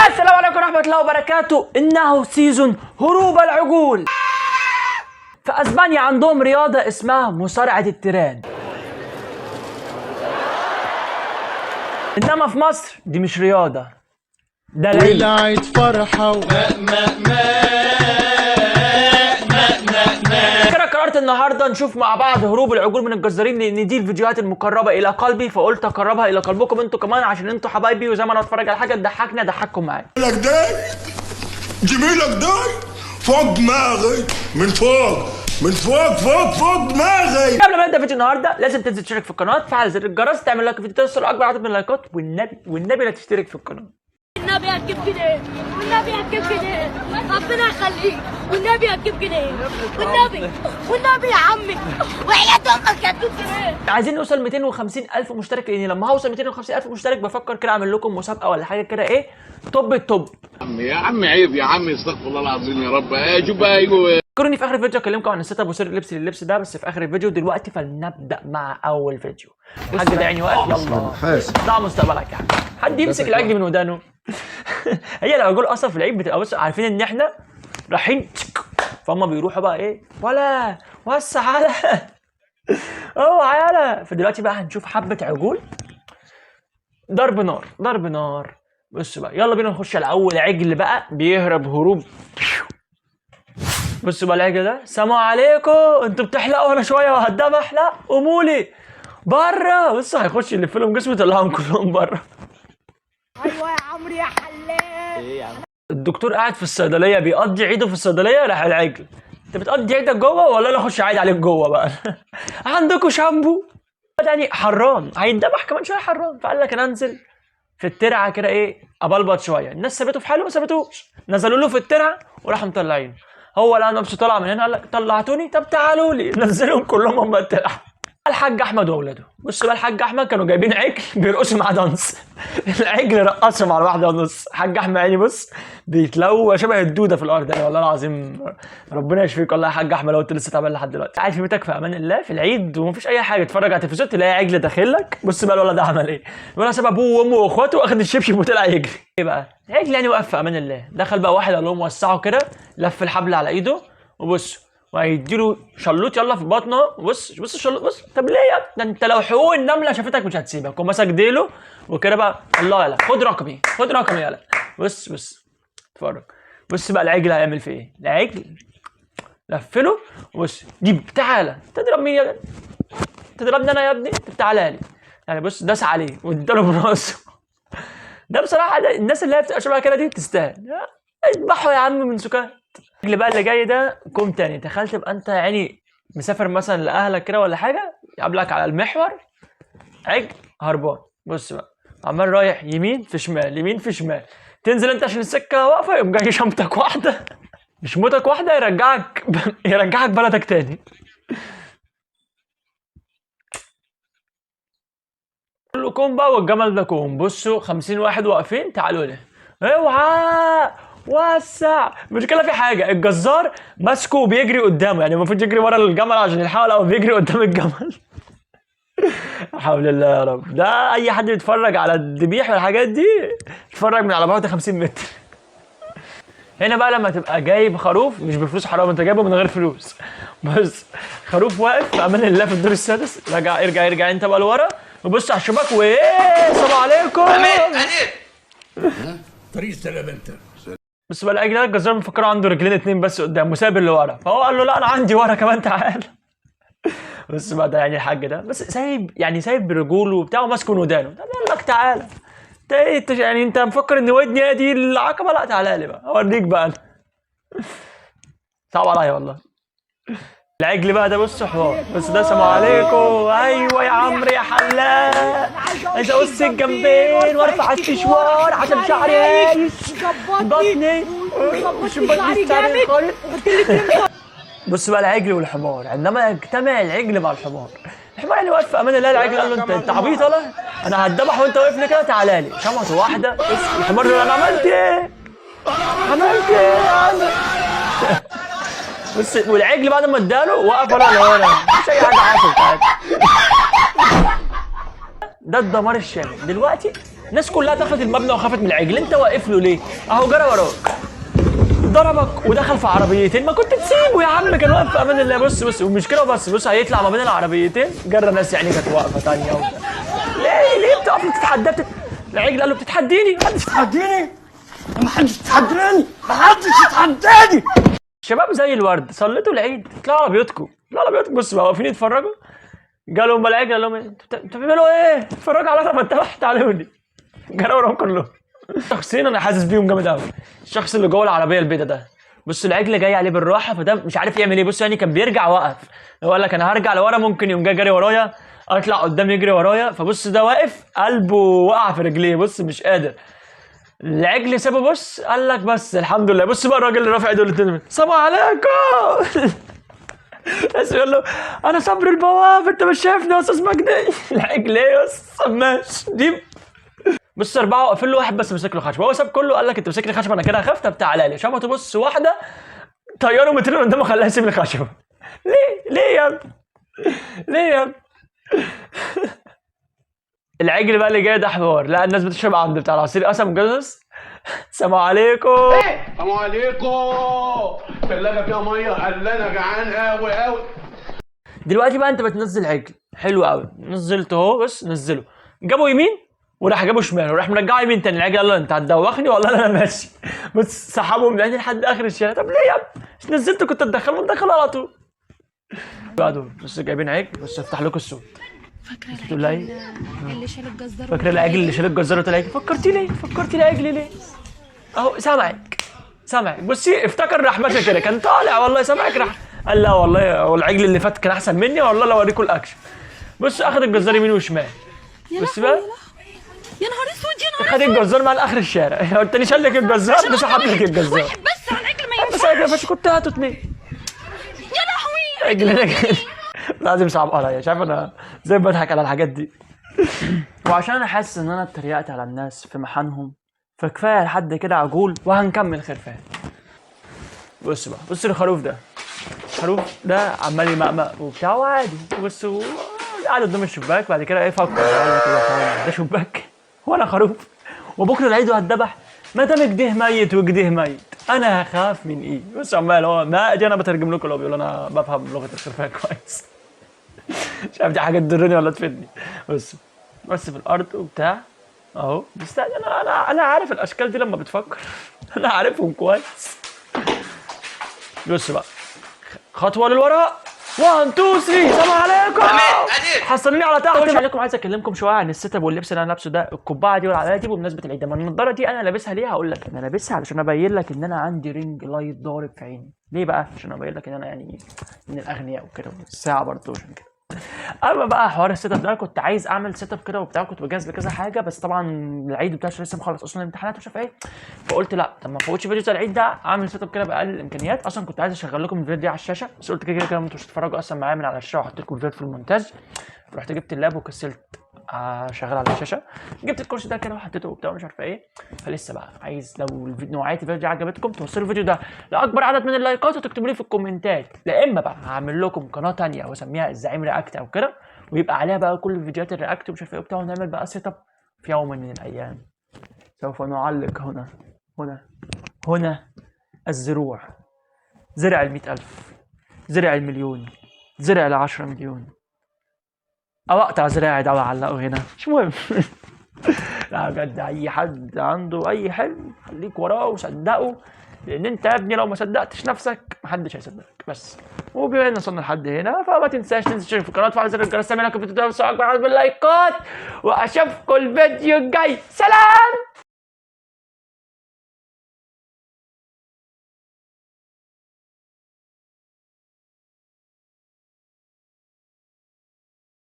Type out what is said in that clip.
السلام عليكم ورحمة الله وبركاته. إنه سيزون هروب العقول. في أسبانيا عندهم رياضة اسمها مصارعة التيران، إنما في مصر دي مش رياضة، ده ولعت فرحة قررت النهارده نشوف مع بعض هروب العقول من الجزارين، لان دي الفيديوهات المقربه الى قلبي، فقلت اقربها الى قلبكم انتوا كمان عشان انتوا حبايبي، وزي ما انا اتفرج على حاجه تضحكني اضحككم معايا. جميلك ده جميلك ده فوق دماغي، من فوق دماغي. قبل ما نبدا فيديو النهارده لازم تنزل تشترك في القناه، تفعل زر الجرس، تعمل لايك فيديو، توصل اكبر عدد من اللايكات، والنبي لا تشترك في القناه. والنبي هتجيب كده، والنبي هتجيب كده، ربنا يخليك، والنبي هتجيب كده، والنبي يا عمي، وحياة امك هتجيب كده. عايزين نوصل 250,000 مشترك، لان لما هوصل 250,000 مشترك بفكر كده اعمل لكم مسابقه ولا حاجه كده، ايه توب التوب. يا عم عيب يا عم، استغفر الله العظيم يا رب. شوف بقى ايوه، فكروني في اخر الفيديو اكلمكم عن السيت اب وسر اللبس لللبس ده، بس في اخر الفيديو. دلوقتي فلنبدا مع اول فيديو. الحاج ده عيني واقف، يلا ضاع مستقبلك يا حد يمسك العجل من ودانه. هي العجول اصلا في العيد بتبقى، بص عارفين ان احنا رايحين، فهم بيروحوا بقى ايه، ولا وسع على اوعى يالا. فدلوقتي بقى هنشوف حبه عجول ضرب نار ضرب نار. بص بقى يلا بينا نخش على اول عجل بقى بيهرب هروب. بصوا بقى العجل ده، سلام عليكم، انتوا بتحلقوا انا شويه وهدام احلق، قومولي بره. بصوا هيخش يلف لهم جسمه يطلعهم كلهم بره. ايوه يا عمرو يا حلاق. ايه يا عم؟ الدكتور قاعد في الصيدليه بيقضي عيده في الصيدليه، راح العجل، انت بتقضي عيدك جوه ولا انا اخش عيد عليك جوه بقى؟ عندكم شامبو يعني حران هيندبح كمان شويه حران، فقال لك انا انزل في الترعه كده ايه ابلبط شويه. الناس سابته في حاله ما سابتوش، نزلوا له في الترعه وراحوا مطلعينه. هو لقى نفسه طلع من هنا قال لك طلعتوني، طب تعالوا لي، نزلهم كلهم هم الترعه. الحاج احمد واولاده، بص بقى الحاج احمد كانوا جايبين عجل بيرقصوا مع دانس. العجل رقصهم على واحده ونص. الحاج احمد يعني بص بيتلوى شبه الدوده في الارض يعني، والله العظيم ربنا يشفيك والله يا حاج احمد لو انت لسه تعبان لحد دلوقتي. قاعد في بيتك في امان الله في العيد ومفيش اي حاجه، تتفرج على التلفزيون تلاقي عجل داخل لك. بص بقى الولد ده عمل ايه، الولد ساب ابوه وامه واخواته واخد الشبشب وطلع يجري. ايه بقى العجل يعني وقف في امان الله. دخل بقى واحد قال لهم وسعوا كده، لف الحبل على ايده وبص وهيديله شلوط يلا في بطنه. بص الشلوط، بص طب ليه يا ده انت لو حقوق النمله شافتك مش هتسيبك. ومسك ديله وكده بقى، الله يلا خد رقمي يلا. بص اتفرج. بص بقى العجل هيعمل في ايه. العجل لفله وبص جيب، تعالى تضرب مين يا تضربني انا يا ابني، تعالى لي يعني. بص داس عليه واداله براسه. ده بصراحه ده الناس اللي هي بتبقى شبه كده دي تستاهل، اذبحوا يا عم من سكات. العجل بقى اللي جاي ده كوم تاني. تخيل تبقى انت يعني مسافر مثلا لاهلك كده ولا حاجه، يقابلك على المحور عجل هربان. بص بقى عمال رايح يمين في شمال يمين في شمال، تنزل انت عشان السكه واقفه يقوم جاي شمتك واحده مش موتك واحده يرجعك بلدك تاني. كله كوم بقى والجمل ده كوم. بصوا 50 واحد واقفين، تعالوا لي اوعى وسع. المشكله في حاجه، الجزار ماسكه وبيجري قدامه، يعني المفروض يجري ورا الجمل عشان يلحقه، او بيجري قدام الجمل. حول الله يا رب. ده اي حد يتفرج على الذبيح والحاجات دي يتفرج من على بعد 50 متر. هنا بقى لما تبقى جايب خروف مش بفلوس حرام، انت جايبه من غير فلوس. بس خروف واقف في امان الله في الدور السادس، ارجع انت بقى لورا وبص على الشباك وايه السلام عليكم. طريق السلام انت. بس بقى العجل ده الجزار مفكره عنده رجلين اتنين بس قدام وساب اللي ورا، فهو قال له لا انا عندي ورا كمان تعال. بس بقى ده يعني الحاج ده بس سايب رجوله وبتاع وماسكه من ودانه. طب يقول لك تعالى انت يعني انت مفكر ان ودني دي العقبه؟ لا تعالى لي بقى اوريك بقى. صعب عليا والله. العجل بقى ده بص حوار، بس ده سلام عليكم. ايوه يا عمرو يا حلاق، عايز اقص الجنبين وارفع السشوار عشان شعري هايش بطني مش بطني شعري خالص. بص بقى العجل والحمار، عندما يجتمع العجل مع الحمار يعني واقف في امان الله. العجل قال له انت عبيط ولا انا هتذبح وانت واقف لي كده، تعالى لي. شمعته واحده. الحمار يقول انا عملت ايه بص، والعجل بعد ما اداله وقف ولا مش اي حاجه حصلت عادي. ده الدمار الشامل. دلوقتي الناس كلها دخلت المبنى وخافت من العجل، انت واقف له ليه؟ اهو جرى وراك ضربك ودخل في عربيتين، ما كنت تسيبه يا عم، كان واقف في امان الله. بص ومش كده بس، بص هيطلع ما بين العربيتين جرى ناس يعني كانت واقفه ثانيه ليه بتقف تتحدى العجل قال له بتتحديني؟ محدش يتحديني، محدش يتحداني، محدش يتحداني. شباب زي الورد صليتوا العيد، اطلعوا على بيوتكم، بص بقى واقفين يتفرجوا، جالهم العجل قال لهم انتوا بتعملوا ايه؟ اتفرجوا على ما انتبهت عليهم، جروا وراهم كلهم. شخصين انا حاسس بيهم جامد قوي، الشخص اللي جوه العربيه البيضاء ده، بص العجل جاي عليه بالراحه، فده مش عارف يعمل ايه. بص يعني كان بيرجع وقف، هو قال لك انا هرجع لورا، ممكن يقوم جاي جري ورايا، اطلع قدام يجري ورايا. فبص ده واقف قلبه وقع في رجليه، بص مش قادر. العجل سابه، بص قال لك بس الحمد لله. بص بقى الراجل اللي رافع ايده الاثنين، السلام عليكم. بس يقول له انا صبري البواب، انت مش شايفني يا استاذ مجدي؟ العجل ايه يا سماش دي؟ بص اربعه واقفين له، واحد بس ماسك له خشبه، هو ساب كله قال لك انت ماسك لي خشبه انا كده هخاف، طب تعالى لي. شفته بص واحده طياره مترين قدامه خلاها يسيب لي خشبه. ليه يا ابني؟ ليه يا ابني؟ العجل بقى اللي جاي ده حوار، لا الناس بتشرب عند بتاع العصير قسم جزز. السلام عليكم. السلام عليكم. الثلاجه فيها ميه، قال انا جعان قوي. دلوقتي بقى انت بتنزل عجل حلو قوي، نزلته اهو، بس نزله جابوا يمين وراح جابوا شمال وراح مرجعه يمين تاني. العجل قال له انت هتدوخني والله انا ماشي، بس سحبه من عندي لحد اخر الشارع. طب ليه يا ابني؟ مش نزلته كنت تدخله على طول. بقى دول بس جايبين عجل، بس افتح لكم الصوت. فاكرة العجل اللي شال الجزار؟ فاكره العجل اللي شال الجزار وطلع عجل؟ فكرتي العجل ليه؟ اهو سامعك بصي افتكر راح ماشي كده، كان طالع والله سامعك، راح قال لا والله هو العجل اللي فات كان احسن مني، والله لو اوريكم الاكشن. بص اخد الجزار يمين وشمال، بص بقى يا نهار اسود، يا نهار خد الجزار مع اخر الشارع. قلت لي شال لك الجزار ده سحب لك الجزار، واحد بس على العجل ما بس ينفعش. بس كنت هاتوا اتنين. يا لهوي عجل لازم صعب عليا، شايف انا زي ما بضحك على الحاجات دي. وعشان انا حاسس ان انا اتريقت على الناس في محنهم، فكفايه لحد كده عجول وهنكمل خرفان. بص بقى، بص الخروف ده، الخروف ده عمال يمقمق وبتاع وعادي، بص قاعد قدام الشباك، بعد كده ايه فكر قال لك ايه ده شباك وانا خروف وبكره العيد وهتذبح؟ ما دام كده ميت وكده ميت انا هخاف من ايه؟ بص عمال هو ما اجي انا بترجم لكم، لو بيقول انا بفهم لغه الخرفان كويس. مش عارف دي حاجه تضرني ولا تفيدني. بس في الارض وبتاع اهو بيستعجل. انا عارف الاشكال دي لما بتفكر. انا عارفهم كويس. بص بقى خطوه للوراء، 1 2 3 السلام عليكم. حصلني على تحت. السلام عليكم. عايز اكلمكم شويه عن السيت اب واللبس اللي انا لابسه ده، القبعه دي والعلامه دي بمناسبه العيد. لما النضاره دي انا لابسها ليه؟ هقول لك انا لابسها علشان ابين لك ان انا عندي رينج لايت ضارب في عيني. ليه بقى؟ عشان ابين لك ان انا يعني من الاغنياء وكده، الساعه برضه عشان كده. اما بقى حوار السيت اب ده، كنت عايز اعمل سيت اب كده وبتاع، كنت بجهز لكذا حاجه، بس طبعا العيد بتاعي لسه مخلص اصلا الامتحانات ومش عارف ايه، فقلت لا طب ما افوتش فيديو بتاع العيد ده، اعمل سيت اب كده باقل الامكانيات. اصلا كنت عايز اشغل لكم الفيديو دي على الشاشه، بس قلت كده كده انتوا مش هتتفرجوا اصلا معايا من على الشاشه، وهحط لكم الفيديو في المونتاج. رحت جبت اللاب وكسلت شغال على الشاشه، جبت الكرسي ده كده وحطيته وبتاع مش عارف ايه. فلسه بقى عايز لو نوعيه الفيديو دي عجبتكم توصلوا الفيديو ده لاكبر عدد من اللايكات وتكتبوا لي في الكومنتات، لا اما بقى هعمل لكم قناه ثانيه واسميها الزعيم رياكت او كده، ويبقى عليها بقى كل فيديوهات الرياكت ومش عارف ايه وبتاع، ونعمل بقى سيت اب في يوم من الايام. سوف نعلق هنا الزروع، زرع 100,000، زرع المليون، زرع 10 مليون، او اقطع زراعي ده واعلقه هنا، مش مهم. لا بجد اي حد عنده اي حلم خليك وراه وصدقه، لان انت يا ابني لو ما صدقتش نفسك محدش هيصدقك. بس وبما ان وصلنا لحد هنا، فما تنساش تشترك في القناه وتفعل زر الجرس، تعمل لك فيديو ده اكبر عدد من اللايكات، واشوفكم الفيديو الجاي. سلام.